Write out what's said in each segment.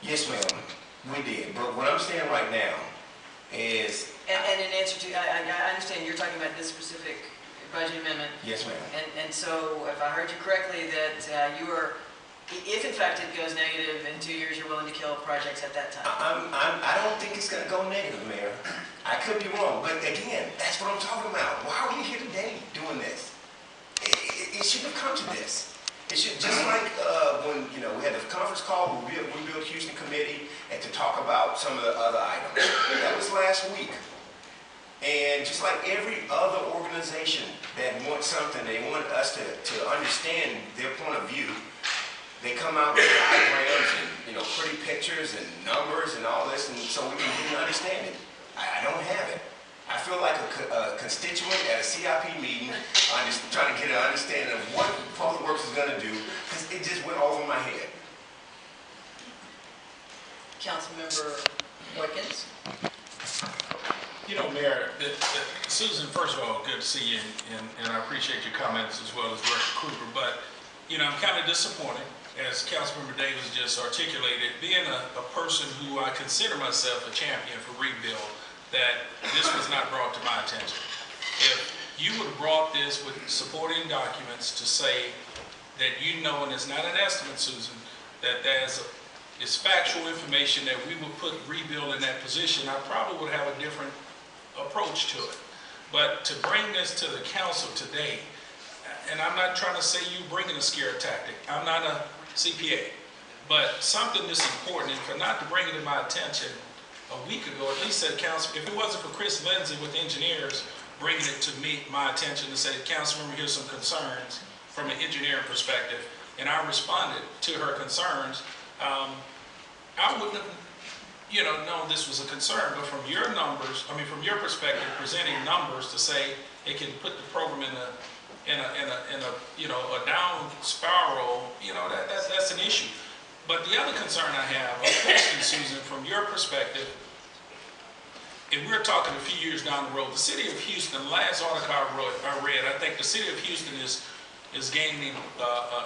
Yes, ma'am, we did. But what I'm saying right now is... And in answer to, I understand you're talking about this specific budget amendment. Yes, ma'am. And so, if I heard you correctly, that you are, if in fact it goes negative in 2 years, you're willing to kill projects at that time. I don't think it's going to go negative, Mayor. I could be wrong, but again, that's what I'm talking about. Why are we here today doing this? It shouldn't have come to this. It should, just like when we had the conference call with we built Houston Committee and to talk about some of the other items. That was last week. And just like every other organization that wants something, they want us to understand their point of view. They come out with diagrams and pretty pictures and numbers and all this, and so we can understand it. I don't have it. I feel like a constituent at a CIP meeting, I'm just trying to get an understanding of what Public Works is going to do, because it just went over my head. Councilmember Watkins. Mayor, Susan, first of all, good to see you, and I appreciate your comments as well as Director Cooper, but, I'm kind of disappointed, as Councilmember Davis just articulated, being a person who I consider myself a champion for rebuild, that this was not brought to my attention. If you would have brought this with supporting documents to say that and it's not an estimate, Susan, that it's factual information that we would put rebuild in that position, I probably would have a different approach to it. But to bring this to the council today, and I'm not trying to say you bringing a scare tactic, I'm not a CPA, but something this important, and for not to bring it to my attention a week ago, at least at council, if it wasn't for Chris Lindsay with engineers bringing it to my attention to say, Councilmember, here's some concerns from an engineering perspective, and I responded to her concerns, I wouldn't have known this was a concern. But from your numbers, from your perspective, presenting numbers to say it can put the program in a down spiral, that's an issue. But the other concern I have, a question, Susan, from your perspective, if we're talking a few years down the road, the city of Houston, the last article I read, I think the city of Houston is gaining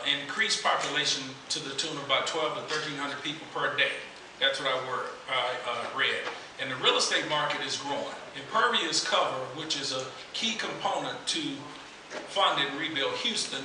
increased population to the tune of about 1,200 to 1,300 people per day. That's what I read. And the real estate market is growing. Impervious cover, which is a key component to fund and rebuild Houston,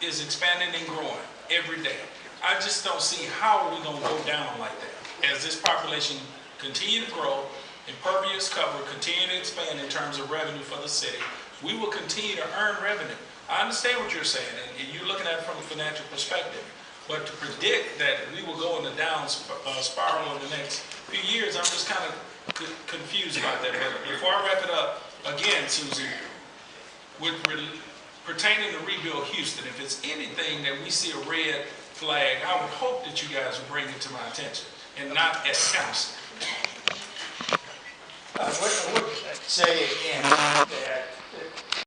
is expanding and growing every day. I just don't see how we're going to go down like that. As this population continue to grow, impervious cover continue to expand in terms of revenue for the city, we will continue to earn revenue. I understand what you're saying, and you're looking at it from a financial perspective. But to predict that we will go in a down spiral in the next few years, I'm just kind of confused about that. But before I wrap it up, again, Susan, pertaining to rebuild Houston, if it's anything that we see a red flag, I would hope that you guys would bring it to my attention and not as council. I would say again that